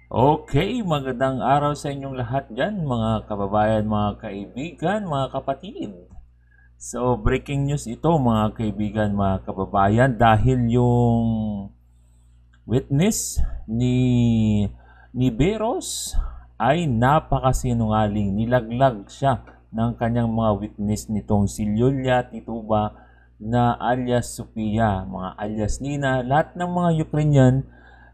Okay, magandang araw sa inyong lahat dyan, mga kababayan, mga kaibigan, mga kapatid. So, breaking news ito, mga kaibigan, mga kababayan, dahil yung witness ni Beros ay napakasinungaling. Nilaglag siya ng kanyang mga witness nitong si Yulia Tituba na alias Sophia, mga alias Nina, lahat ng mga Ukrainian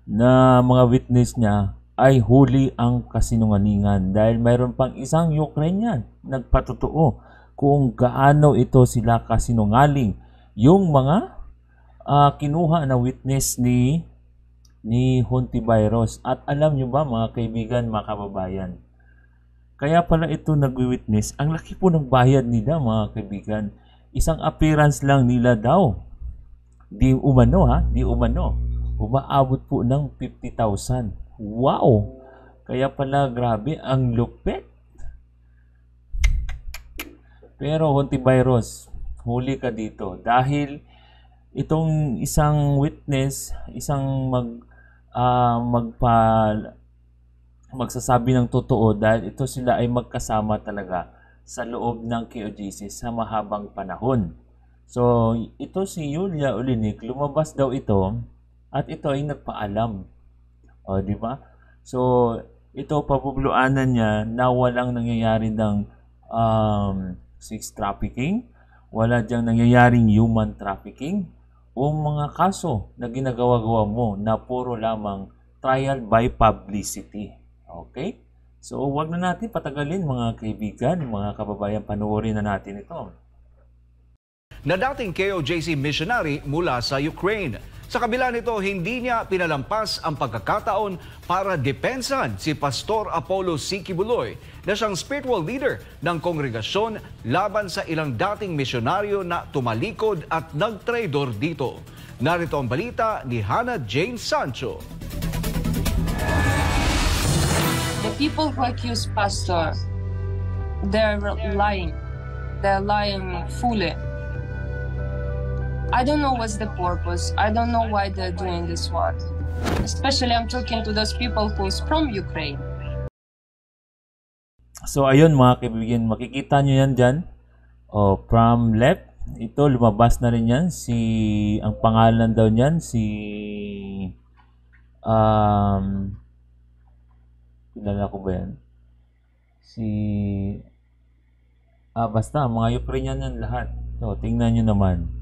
na mga witness niya ay huli ang kasinungalingan dahil mayroon pang isang Ukrainian nagpatotoo kung gaano ito sila kasinungaling yung mga kinuha na witness ni Hontivirus. At alam nyo ba, mga kaibigan, mga kababayan, kaya pala ito nagwi-witness, ang laki po ng bayad nila, mga kaibigan. Isang appearance lang nila daw, di umano, umaabot po ng 50,000. Wow! Kaya pala grabe, ang lupit. Pero Hontivirus, huli ka dito dahil itong isang witness, isang magsasabi ng totoo dahil ito sila ay magkasama talaga sa loob ng KOJC sa mahabang panahon. So, ito si Yulia Olinik, lumabas daw ito at ito ay nagpaalam. O, di ba? So, ito pabubluanan niya na walang nangyayari ng sex trafficking, wala diyang nangyayaring human trafficking, o mga kaso na ginagawa-gawa mo na puro lamang trial by publicity. Okay? So, wag na natin patagalin, mga kaibigan, mga kababayan, panoorin na natin ito. Na dating KOJC missionary mula sa Ukraine. Sa kabila nito, hindi niya pinalampas ang pagkakataon para depensahan si Pastor Apollo C. Kibuloy na siyang spiritual leader ng kongregasyon laban sa ilang dating misyonaryo na tumalikod at nagtraidor dito. Narito ang balita ni Hannah Jane Sancho. The people who accuse Pastor, they're lying. They're lying fully. I don't know what's the purpose. I don't know why they're doing this work. Especially I'm talking to those people who's from Ukraine. So ayun, mga kaibigan, makikita nyo yan dyan. From left, ito lumabas na rin yan. Ang pangalan daw niyan, kilala ko ba yan? Basta, mga Ukrainian yan lahat. So, tingnan nyo naman.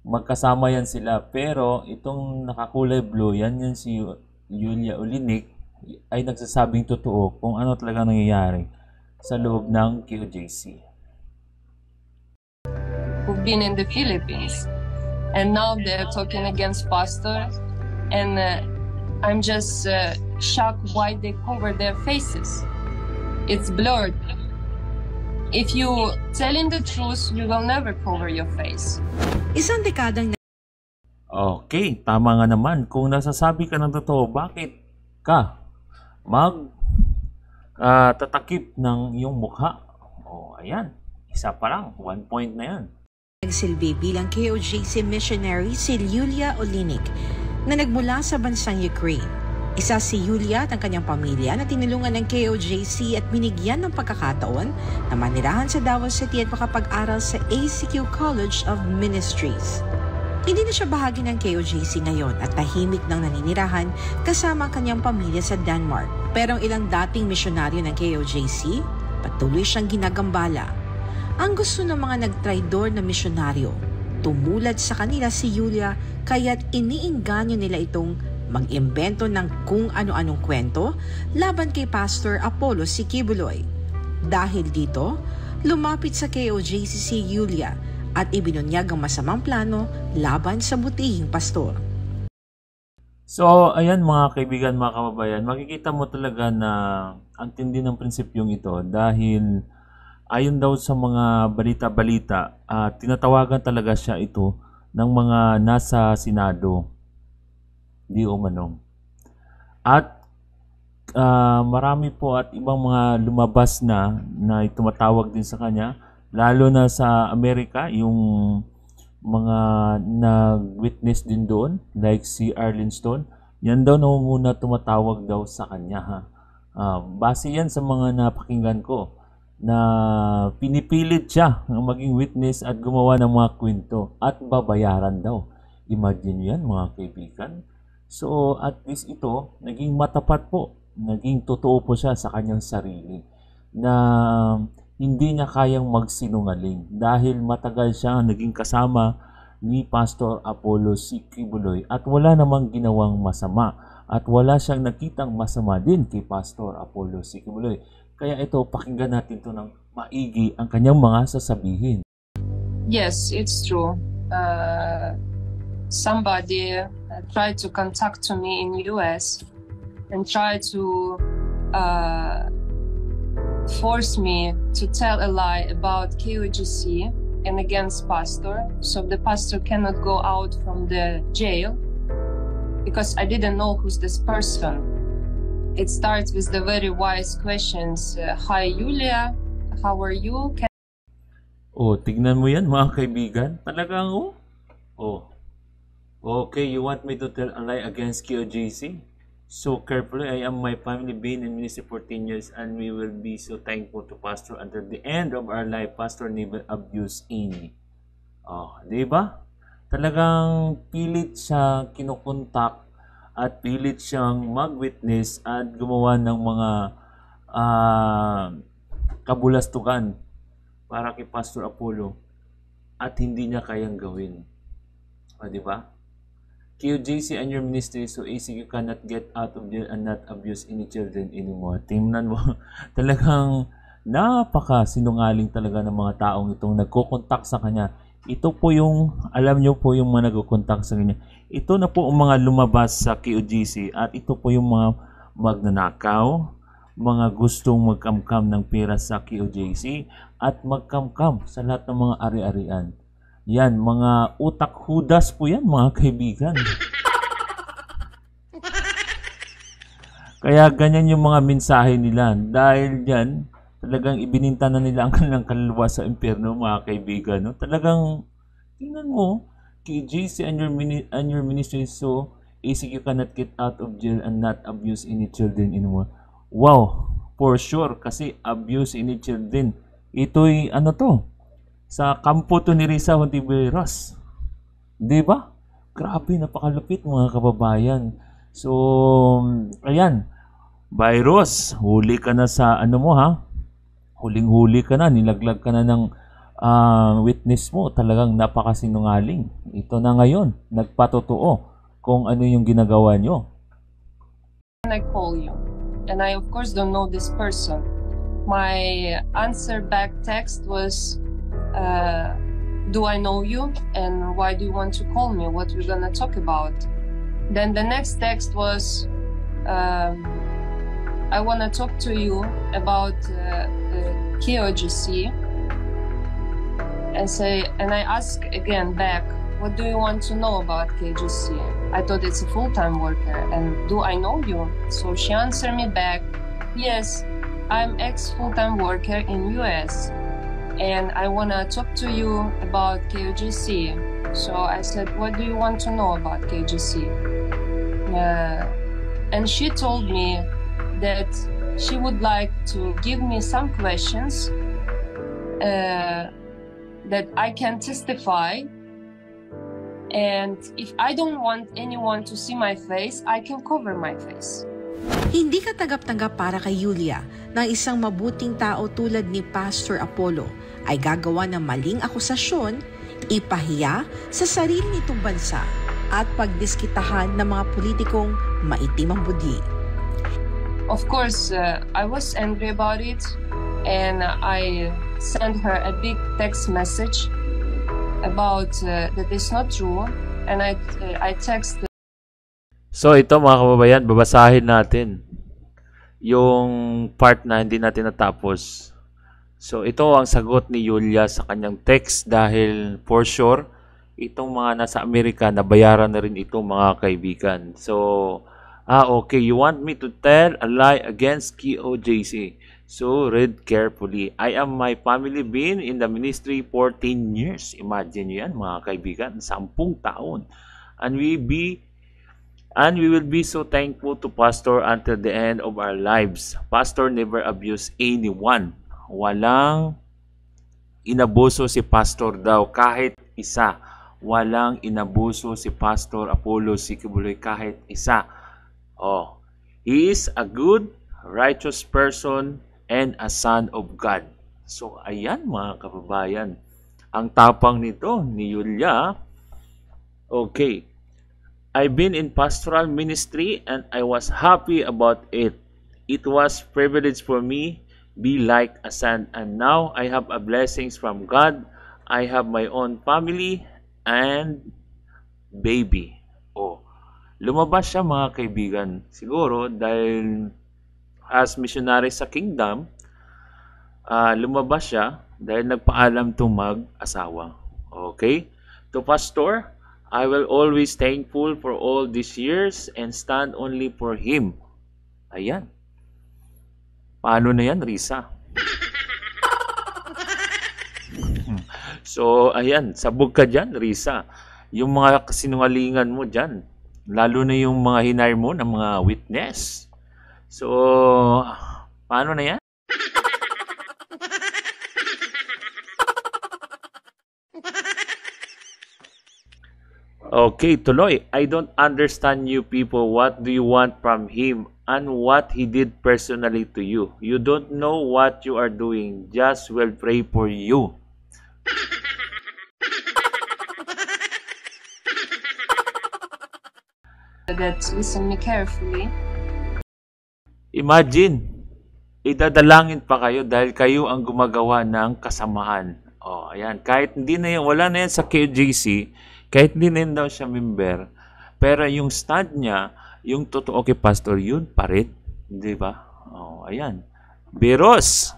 Magkasama yan sila, pero itong nakakulay blue, yan si Yulia Olinik, ay nagsasabing totoo kung ano talaga nangyayari sa loob ng KOJC. Who've been in the Philippines, and now they're talking against Pastor, and I'm just shocked why they cover their faces. It's blurred. If you telling the truth, you will never cover your face. Isang dekadang Okay, tama nga naman. Kung nasasabi ka ng totoo, bakit ka tatakip ng iyong mukha? Ayan. Isa pa lang. 1 point na yan. nagsilbi bilang KOJC missionary si Yulia Olinik na nagmula sa bansang Ukraine. Isa si Yulia at ang kanyang pamilya na tinulungan ng KOJC at binigyan ng pagkakataon na manirahan sa Davao City at makapag-aral sa ACQ College of Ministries. Hindi na siya bahagi ng KOJC ngayon at tahimik nang naninirahan kasama ang kanyang pamilya sa Denmark. Pero ang ilang dating misyonaryo ng KOJC, patuloy siyang ginagambala. Ang gusto ng mga nagtraidor na misyonaryo, tumulad sa kanila si Yulia kaya't iniinganyo nila itong mag-imbento ng kung ano-anong kwento laban kay Pastor Apollo C. Kibuloy. Dahil dito, lumapit sa KOJC si Yulia at ibinunyag ang masamang plano laban sa butihing pastor. So, ayan mga kaibigan, mga kababayan, makikita mo talaga na ang tindi ng prinsipyong ito dahil ayon daw sa mga balita-balita, tinatawagan talaga siya ito ng mga nasa Senado. Di umano. At marami po at ibang mga lumabas na tumatawag din sa kanya, lalo na sa Amerika, yung mga nag-witness din doon, like si Arlene Stone, Yan daw na muna tumatawag daw sa kanya, ha. Base yan sa mga napakinggan ko na pinipilit siya na maging witness at gumawa ng mga kwento at babayaran daw. Imagine yan, mga kaibigan. So at least ito, naging matapat po, naging totoo po siya sa kanyang sarili na hindi niya kayang magsinungaling dahil matagal siya naging kasama ni Pastor Apollo C. Quiboloy at wala namang ginawang masama at wala siyang nakitang masama din kay Pastor Apollo C. Quiboloy. Kaya ito, pakinggan natin ito ng maigi ang kanyang mga sasabihin. Yes, it's true. Somebody tried to contact to me in US and tried to force me to tell a lie about KOGC and against pastor, so the pastor cannot go out from the jail because I didn't know who's this person. It starts with the very wise questions. Hi, Julia. How are you? Tignan mo yan, mga kaibigan. Talagang, okay, you want me to tell a lie against KOJC? So carefully, I am my family been in ministry for 10 years and we will be so thankful to Pastor until the end of our life. Pastor never abuse any. Diba? Talagang pilit siya kinukontak at pilit siyang mag-witness at gumawa ng mga kabulastugan para kay Pastor Apollo at hindi niya kayang gawin. Diba? KOJC and your ministry so easy you cannot get out of jail and not abuse any children anymore. Tingnan mo, talagang napaka-sinungaling talaga ng mga taong itong nagko-contact sa kanya. Ito po yung, alam nyo po yung mga nagko-contact sa kanya. Ito na po ang mga lumabas sa KOJC at ito po yung mga magnanakaw, mga gustong magkamkam ng pera sa KOJC at magkamkam sa lahat ng mga ari-arian. Yan, mga utak hudas po yan, mga kaibigan. Kaya ganyan yung mga mensahe nila. Dahil dyan, talagang ibininta na nila ang kanilang kaluluwa sa impyerno, mga kaibigan. No? Talagang, tingnan mo, KJC and your ministry so easy you cannot get out of jail and not abuse any children anymore. Wow, for sure, kasi abuse any children. Ito'y, ano to? Sa kampo to ni Risa Hontiveros. Diba? Grabe, napakalupit mga kababayan. So, ayan. Virus, huli ka na sa ano mo, ha? Huling-huli ka na, nilaglag ka na ng witness mo. Talagang napakasinungaling. Ito na ngayon, nagpatotoo kung ano yung ginagawa nyo. And I call you. And I of course don't know this person. My answer back text was, do I know you and why do you want to call me? What we're gonna talk about? Then the next text was, I wanna talk to you about KOGC, and I ask again back, what do you want to know about KOGC? I thought it's a full-time worker, and do I know you? So she answered me back, yes, I'm ex-full-time worker in US. And I want to talk to you about KOGC. So I said, what do you want to know about KOGC? And she told me that she would like to give me some questions that I can testify. And if I don't want anyone to see my face, I can cover my face. Hindi ka tanggap-tanggap para kay Julia na isang mabuting tao tulad ni Pastor Apollo ay gagawa ng maling akusasyon, ipahiya sa sarili nitong bansa at pagdiskitahan ng mga politikong maitim ang budhi. Of course, I was angry about it and I sent her a big text message about that it's not true, and I texted. So ito mga kababayan, babasahin natin yung part na hindi natin natapos. So ito ang sagot ni Julia sa kanyang text dahil for sure itong mga nasa Amerika nabayaran na rin ito mga kaibigan. So okay, you want me to tell a lie against KOJC. So read carefully. I am my family been in the ministry for 10 years. Imagine nyo yan mga kaibigan, 10 taon. And we be And we will be so thankful to Pastor until the end of our lives. Pastor never abused anyone. Walang inabuso si Pastor daw kahit isa. Walang inabuso si Pastor Apollo Sikibuloy kahit isa. Oh, he is a good, righteous person and a son of God. So, ayan mga kababayan. Ang tapang nito ni Yulia. Okay. I've been in pastoral ministry and I was happy about it. It was privilege for me be like a son, and now I have a blessings from God. I have my own family and baby. Oh, lumabas siya mga kaibigan. Siguro dahil as missionary sa kingdom, lumabas siya dahil nagpaalam to mag-asawa. Okay? To Pastor, I will always thankful for all these years and stand only for Him. Ayan. Paano na yan, Risa? So, ayan. Sabog ka dyan, Risa. Yung mga kasinungalingan mo dyan. Lalo na yung mga hinire mo ng mga witness. So, paano na yan? Okay, tuloy. I don't understand you people. What do you want from Him and what He did personally to you? You don't know what you are doing. Just will pray for you. That listen me carefully. Imagine, idadalangin pa kayo dahil kayo ang gumagawa ng kasamaan. Oh, ayan. Kahit hindi na yan, wala na yan sa KJC, kahit hindi na yan daw siya member, pero yung stand niya, yung totoo kay Pastor, yun pa rin. Di ba? Oh, ayan. Beros,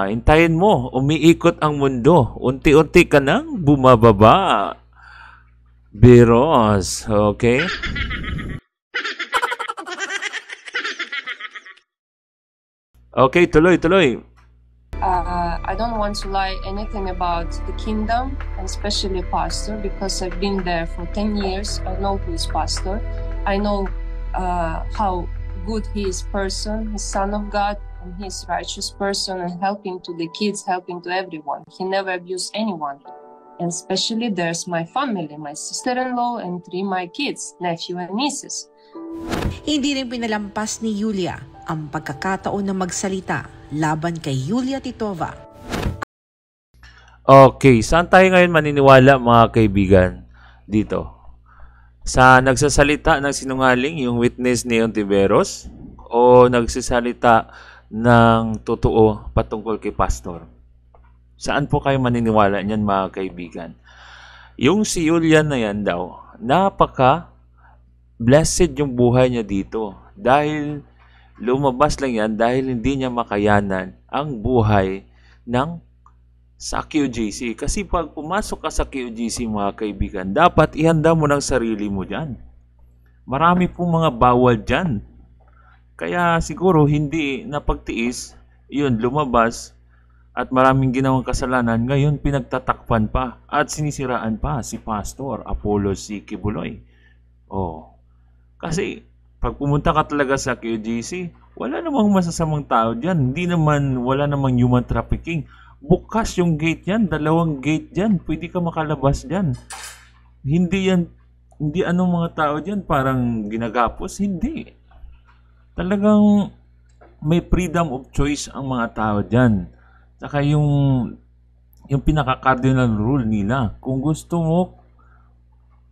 hintayin mo, umiikot ang mundo. Unti-unti ka nang bumababa. Beros, okay? Okay, tuloy. I don't want to lie anything about the kingdom, and especially pastor, because I've been there for 10 years. I know who is pastor. I know how good he is person, he's son of God, and he's righteous person and helping to the kids, helping to everyone. He never abused anyone. And especially there's my family, my sister-in-law and 3 my kids, nephew and nieces. Hindi rin pinalampas ni Yulia ang pagkakataon na magsalita laban kay Yulia Titova. Okay, saan tayo ngayon maniniwala mga kaibigan dito? Sa nagsasalita ng sinungaling yung witness ni Ontiveros o nagsasalita ng totoo patungkol kay Pastor? Saan po kayo maniniwala niyan mga kaibigan? Yung si Yulia na yan daw, blessed yung buhay niya dito. Dahil lumabas lang yan dahil hindi niya makayanan ang buhay sa QGC. Kasi pag pumasok ka sa QGC mga kaibigan, dapat ihanda mo ng sarili mo dyan. Marami pong mga bawal dyan. Kaya siguro hindi napagtiis, yun lumabas, at maraming ginawang kasalanan, ngayon pinagtatakpan pa at sinisiraan pa si Pastor Apollo Sikibuloy. Oh. Kasi pag pumunta ka talaga sa QGC, wala namang masasamang tao diyan. Wala namang human trafficking. Bukas yung gate yan, 2 gate diyan. Pwede ka makalabas diyan. Hindi anong mga tao diyan parang ginagapos, hindi. Talagang may freedom of choice ang mga tao diyan. Saka yung pinaka-cardinal rule nila, kung gusto mo,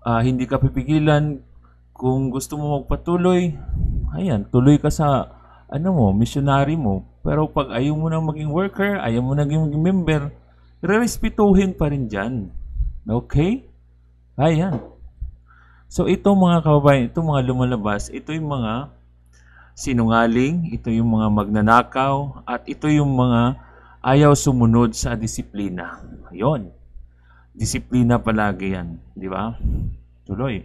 hindi ka pipigilan, kung gusto mo magpatuloy, ayan, tuloy ka sa, missionary mo. Pero pag ayaw mo nang maging worker, ayaw mo nang maging member, re-respetuhin pa rin dyan. Okay? Ayan. So ito mga kababayan, ito mga lumalabas, ito yung mga sinungaling, ito yung mga magnanakaw, at ito yung mga ayaw sumunod sa disiplina. Ayun. Disiplina palagi yan. Di ba? Tuloy.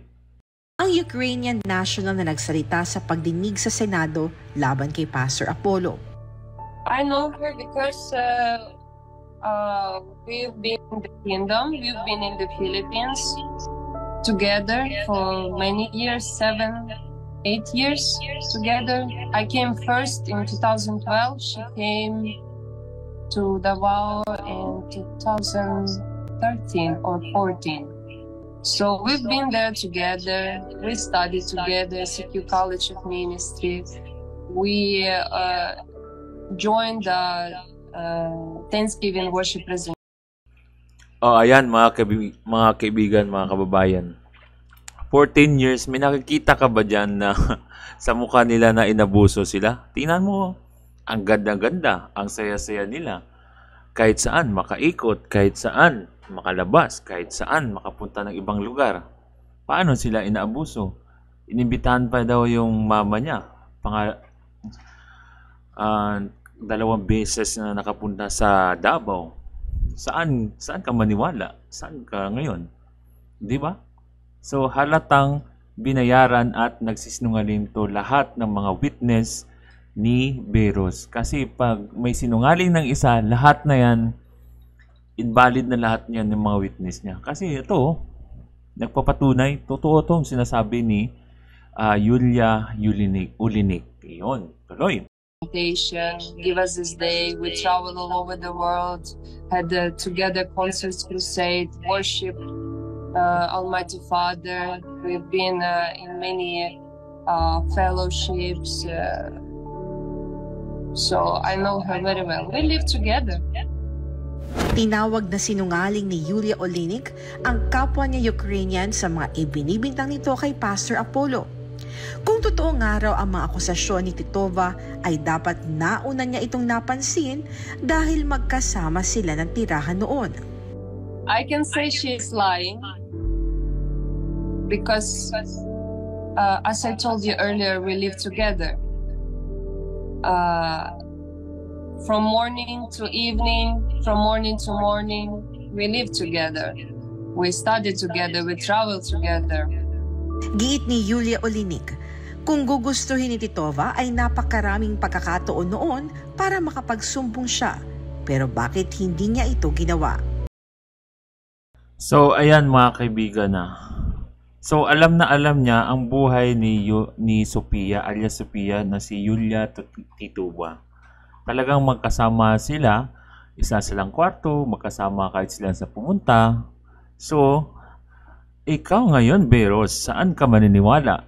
Ang Ukrainian national na nagsalita sa pagdinig sa Senado laban kay Pastor Apollo. I know her because we've been in the kingdom, we've been in the Philippines, together for many years, 7, 8 years together. I came first in 2012. She came to Davao in 2013 or 14. So we've been there together. We studied together, CQ College of Ministry. We joined the Thanksgiving worship presentation. Oh, ayan mga kaibigan, mga kababayan. 14 years, may nakikita ka ba dyan na sa mukha nila na inabuso sila? Tingnan mo, ang ganda-ganda, ang saya-saya nila. Kahit saan makaikot, kahit saan makalabas, kahit saan makapunta ng ibang lugar. Paano sila inaabuso? Inimbitahan pa daw yung mama niya. 2 beses na nakapunta sa Davao. Saan ka maniwala? Saan ka ngayon? Di ba? So halatang binayaran at nagsisinungaling to lahat ng mga witness ni Beros. Kasi pag may sinungaling ng isa, lahat na yan, invalid na lahat niyan ng mga witness niya. Kasi ito, nagpapatunay, totoo itong sinasabi ni Yulia Ulinik. Iyon, tuloy. Give us this day. We traveled all over the world, had together concerts, crusade, worship Almighty Father. We've been in many fellowships. So I know her very well. We live together. Tinawag na sinungaling ni Yulia Ulinik ang kapwa niya Ukrainian sa mga ibinibintang nito kay Pastor Apollo. Kung totoo nga raw ang mga akusasyon ni Titova, ay dapat nauna niya itong napansin dahil magkasama sila ng tirahan noon. I can say she is lying because as I told you earlier, we live together. From morning to evening, from morning to morning, we live together. We study together, we travel together. Giit ni Yulia Ulinik, kung gugustuhin ni Titova ay napakaraming pagkakataon noon para makapagsumbong siya. Pero bakit hindi niya ito ginawa? So ayan mga kaibigan na. So alam niya ang buhay ni Sophia alias Sophia na si Yulia Titova. Talagang magkasama sila, isa silang kwarto, magkasama kahit sila sa pumunta. So ikaw ngayon, Beros, saan ka maniniwala?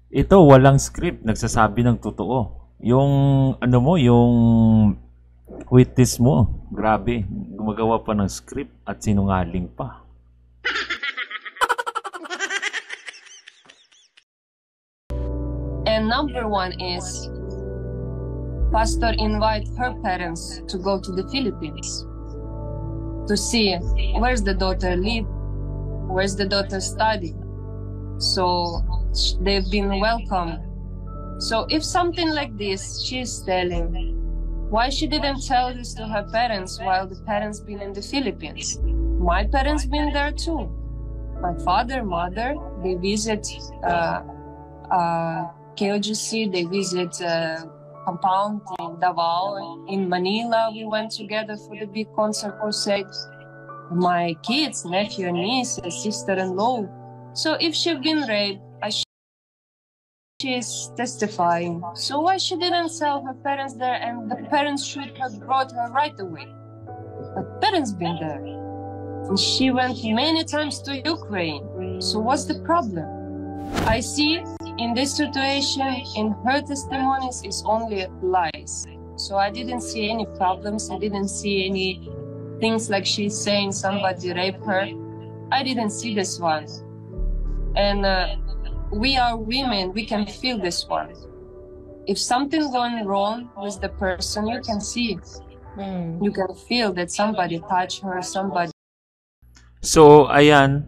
Ito, walang script. Nagsasabi ng totoo. Yung, yung witness mo, grabe. Gumagawa pa ng script at sinungaling pa. And number one is, Pastor invite her parents to go to the Philippines to see where's the daughter live, where's the daughter study. So they've been welcomed. So if something like this she's telling, why she didn't tell this to her parents while the parents been in the Philippines? My parents been there too. My father, mother, they visit KOGC, they visit compound in Davao. In Manila, we went together for the big concert crusade. My kids, nephew, niece, and sister-in-law. So if she's been raped, she is testifying. So why she didn't tell her parents there, and the parents should have brought her right away? Her parents been there. And she went many times to Ukraine. So what's the problem? I see in this situation, in her testimonies, is only lies. So I didn't see any problems. I didn't see any things like she's saying somebody raped her. I didn't see this one. And we are women, we can feel this one. If something going wrong with the person, you can see it. You can feel that somebody touched her, somebody. So, ayan,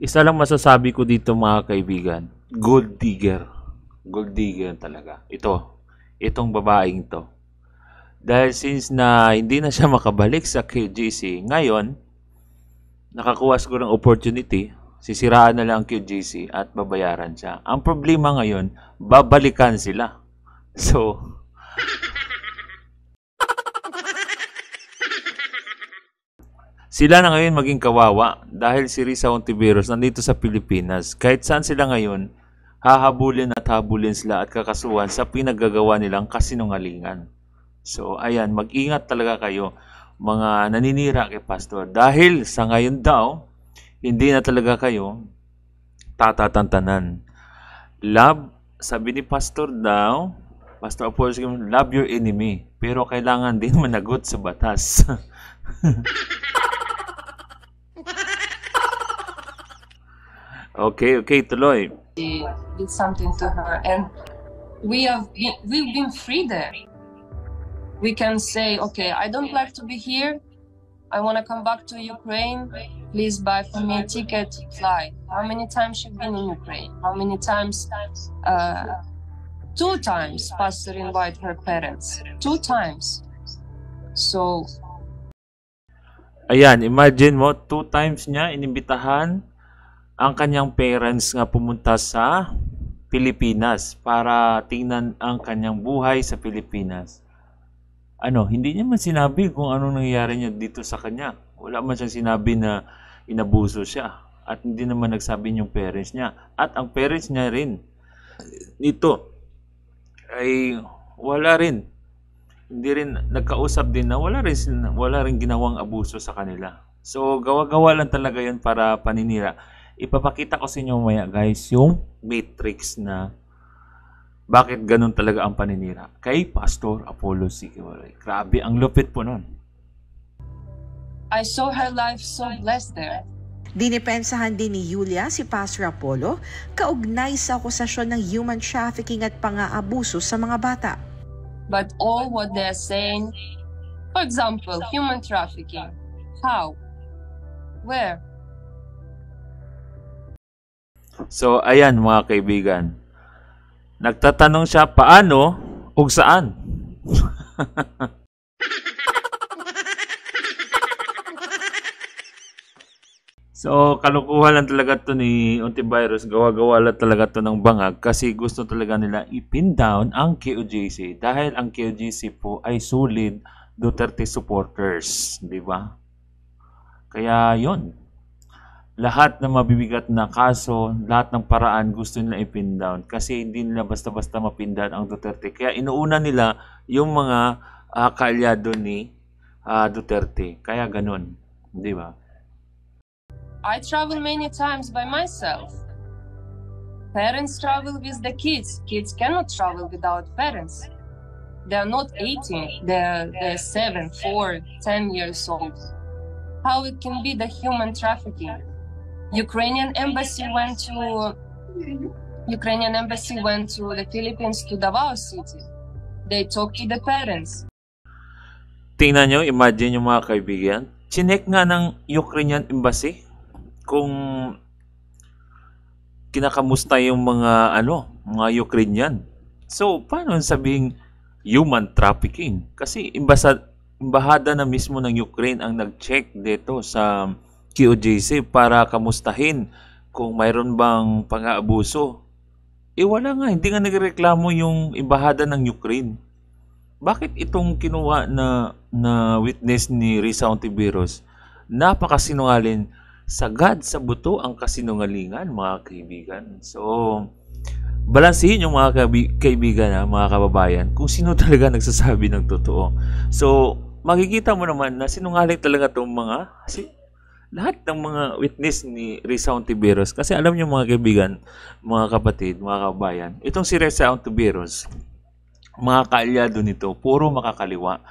isa lang masasabi ko dito mga kaibigan, gold digger. Gold digger talaga. Itong babaeng to. Dahil since na hindi na siya makabalik sa QGC, ngayon, nakakuha siguro ng opportunity, sisiraan na lang ang QGC at babayaran siya. Ang problema ngayon, babalikan sila. So, Sila na ngayon maging kawawa dahil si Risa Hontiveros nandito sa Pilipinas. Kahit saan sila ngayon, hahabulin at habulin sila at kakasuhan sa pinaggagawa nilang kasinungalingan. So, ayan, mag-ingat talaga kayo mga naninira kay Pastor. Dahil sa ngayon daw, hindi na talaga kayo tatatantanan. Love, sabi ni Pastor daw, Pastor Apollo, love your enemy. Pero kailangan din managot sa batas. Okay, tuloy. He did something to her, and we've been free there. We can say, okay, I don't like to be here. I want to come back to Ukraine. Please buy for me a ticket, fly. How many times you've been in Ukraine? How many times? 2 times Pastor invite her parents. 2 times. So, ayan, imagine mo, 2 times niya inimbitahan ang kanyang parents nga pumunta sa Pilipinas para tingnan ang kanyang buhay sa Pilipinas. Hindi niya man sinabi kung anong nangyayari niya dito sa kanya. Wala man siyang sinabi na inabuso siya. At hindi naman nagsabi yung parents niya. At ang parents niya rin nito ay wala rin. Hindi rin nagkausap din na wala rin ginawang abuso sa kanila. So gawa-gawa lang talaga yun para paninira. Ipapakita ko sa inyo maya guys yung matrix na bakit ganun talaga ang paninira kay Pastor Apollo Sikiwalay. Grabe, ang lupit po nun. I saw her life so blessed there. Dinipensahan din ni Yulia si Pastor Apollo kaugnay sa akusasyon ng human trafficking at pang-aabuso sa mga bata. But all what they're saying, for example, human trafficking. How? Where? So, ayan mga kaibigan. Nagtatanong siya paano o saan. So, kalukuhan lang talaga to ni Hontiveros. Gawa-gawa lang talaga to ng bangag kasi gusto talaga nila ipin down ang KOJC dahil ang KOJC po ay solid Duterte supporters, di ba? Kaya yon. Lahat ng mabibigat na kaso, lahat ng paraan gusto nila ipin down kasi hindi nila basta-basta mapin down ang Duterte. Kaya inuuna nila yung mga kaalyado ni Duterte. Kaya ganun, di ba? I travel many times by myself. Parents travel with the kids. Kids cannot travel without parents. They are not 18. They're 7, 4, 10 years old. How it can be the human trafficking? Ukrainian embassy went to the Philippines, to Davao City. They talked to the parents. Tingnan nyo, imagine yung mga kaibigan. Chinek nga ng Ukrainian embassy kung kinakamusta yung mga Ukrainian. So, paano sabing human trafficking? Kasi embahada na mismo ng Ukraine ang nag-check dito sa KOJC para kamustahin kung mayroon bang pang-aabuso. Wala nga, hindi nga nagreklamo yung embahada ng Ukraine. Bakit itong kinuha na witness ni Risa Hontiveros? Napakasinungaling. Sagad sa buto ang kasinungalingan, mga kaibigan. So, balansihin yung mga kaibigan, mga kababayan, kung sino talaga nagsasabi ng totoo. So, makikita mo naman na sinungaling talaga itong lahat ng mga witness ni Risa Hontiveros. Kasi alam niyo mga kaibigan, mga kapatid, mga kababayan, itong si Risa Hontiveros, mga kaalyado nito, puro makakaliwa.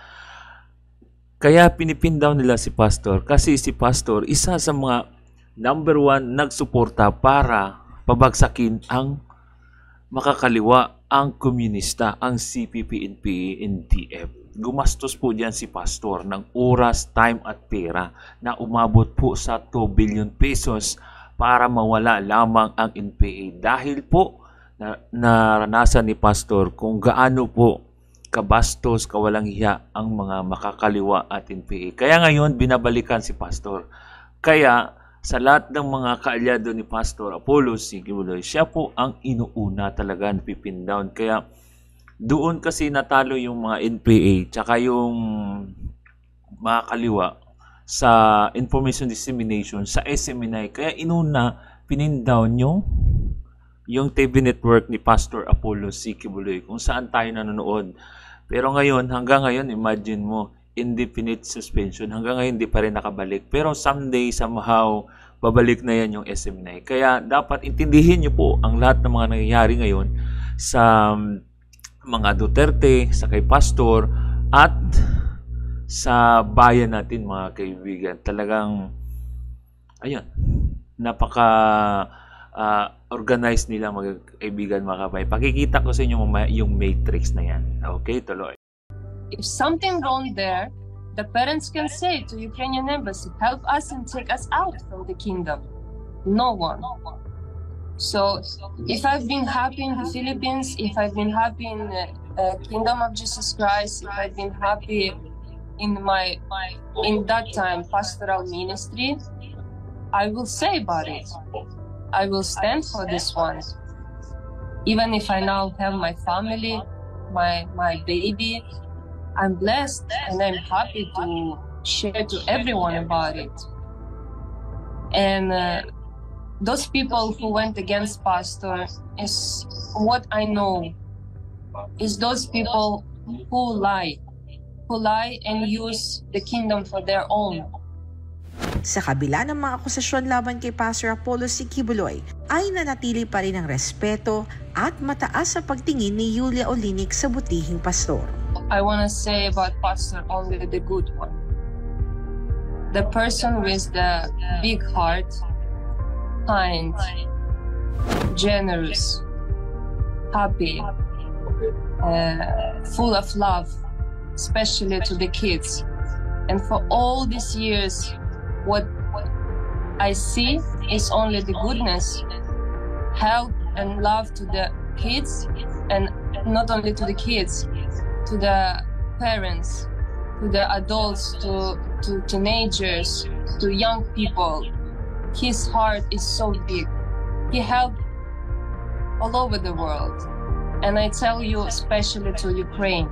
Kaya pinipin down nila si Pastor kasi si Pastor isa sa mga number 1 nagsuporta para pabagsakin ang makakaliwa, ang komunista, ang CPP, NPA, NTF. Gumastos po diyan si Pastor ng oras, time at pera na umabot po sa 2 billion pesos para mawala lamang ang NPA dahil po naranasan ni Pastor kung gaano po kabastos, kawalang hiya ang mga makakaliwa at NPA. Kaya ngayon, binabalikan si Pastor. Kaya, sa lahat ng mga kaalyado ni Pastor Apollo Sikiwalay, siya po ang inuuna talaga na pipin down. Kaya, Doon kasi natalo yung mga NPA tsaka yung mga kaliwa sa information dissemination sa SMNI. Kaya inuna, pinindown yung TV network ni Pastor Apollo C. Kibuloy kung saan tayo nanonood. Pero ngayon, hanggang ngayon, imagine mo, indefinite suspension. Hanggang ngayon, hindi pa rin nakabalik. Pero someday, somehow, babalik na yan yung SMNI. Kaya dapat intindihin nyo po ang lahat ng mga nangyayari ngayon sa mga Duterte, sa kay Pastor, at sa bayan natin, mga kaibigan. Talagang, ayun, napaka organized nila, mga kaibigan, mga kabay. Pakikita ko sa inyo yung matrix na yan. Okay, tuloy. If something wrong there, the parents can say to Ukrainian embassy, help us and take us out from the kingdom. No one. So if I've been happy in the Philippines, if I've been happy in the kingdom of Jesus Christ, if I've been happy in that time pastoral ministry, I will say about it. I will stand for this one. Even if I now have my family, my baby, I'm blessed and I'm happy to share to everyone about it. And those people who went against Pastor, is what I know, is those people who lie and use the kingdom for their own. Sa kabila ng mga akusasyon laban kay Pastor Apollo C. Kibuloy, ay nanatili pa rin ang respeto at mataas sa pagtingin ni Yulia Olinik sa butihing pastor. I want to say about Pastor only the good one. The person with the big heart, kind, generous, happy, full of love, especially to the kids. And for all these years, what I see is only the goodness, help and love to the kids, and not only to the kids, to the parents, to the adults, to teenagers, to young people. His heart is so big. He helped all over the world. And I tell you, especially to Ukraine,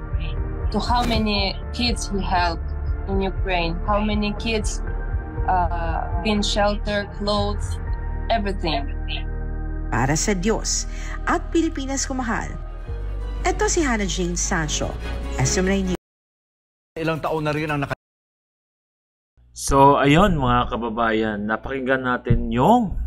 to how many kids he helped in Ukraine, how many kids been shelter, clothes, everything. Para sa Diyos at Pilipinas kumahal. Ito si Hannah Jane Sancho, SMNI News. Ilang taon na rin ang So, ayun mga kababayan, napakinggan natin yung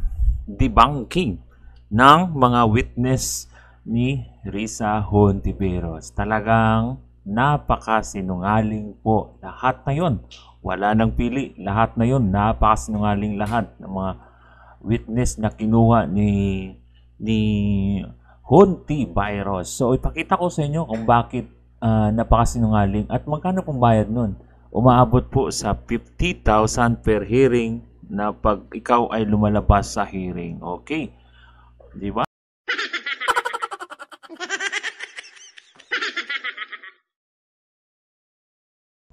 debunking ng mga witness ni Risa Hontiveros. Talagang napakasinungaling po. Lahat na yun. Wala nang pili. Lahat na yun. Napakasinungaling lahat ng mga witness na kinuha ni Hontiveros. So, ipakita ko sa inyo kung bakit napakasinungaling at magkano pong bayad nun. Umaabot po sa 50,000 per hearing na pag ikaw ay lumalabas sa hearing. Okay? Di ba?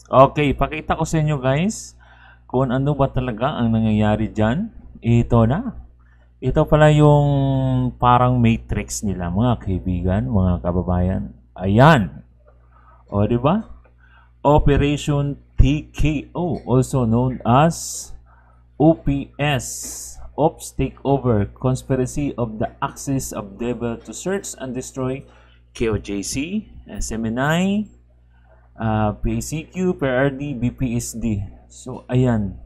Okay, pakita ko sa inyo guys kung ano ba talaga ang nangyayari dyan. Ito na. Ito pala yung parang matrix nila, mga kaibigan, mga kababayan. Ayan. O, di ba? Operation TKO, also known as OPS, Ops Takeover, Conspiracy of the Axis of Devil to Search and Destroy KOJC, SMNI, PACQ, PRD, BPSD. So, ayan.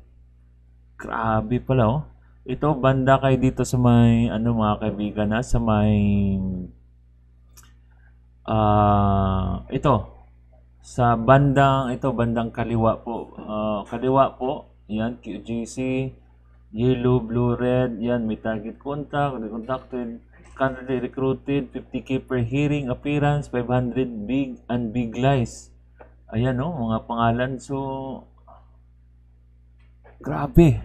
Grabe pala, oh. Ito, banda kayo dito sa may, ano mga kaibigan na, sa may, ito, sa bandang, ito, bandang kaliwa po. Kaliwa po, yan, QGC, yellow, blue, red, yan, may target contact, contacted, candidate recruited, 50K per hearing, appearance, 500 big and big lies. Ayan, no, mga pangalan. So, grabe.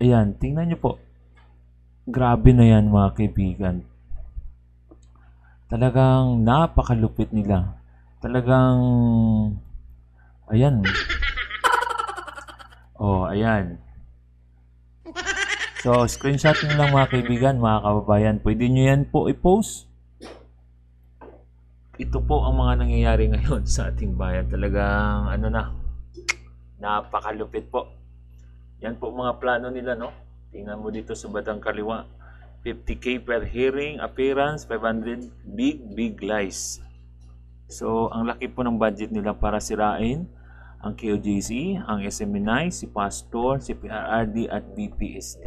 Ayan, tingnan nyo po. Grabe na yan, mga kaibigan. Talagang napakalupit nila. Talagang, ayan. Oh, ayan. So, screenshot nyo lang mga kaibigan, mga kababayan. Pwede nyo yan po i-post. ito po ang mga nangyayari ngayon sa ating bayan. Talagang napakalupit po. Yan po mga plano nila, no? Tingnan mo dito sa batang kaliwa. 50K per hearing, appearance, 500, big lies. So, ang laki po ng budget nila para sirain ang KOJC, ang SMNI, si Pastor, si PRRD at BPST.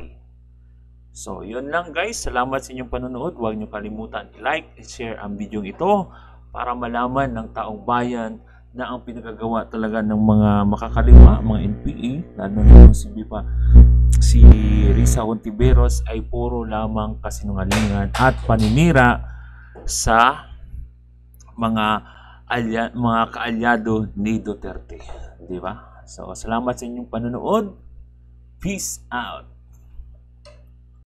So, yun lang guys. Salamat sa inyong panonood. Huwag niyo kalimutan i-like at share ang video ito para malaman ng taong bayan na ang pinagagawa talaga ng mga makakaliwa, mga NPA, lalo na si Risa Hontiveros ay puro lamang kasinungalingan at paninira sa mga kaalyado ni Duterte, di ba? So, salamat sa inyong panonood. Peace out.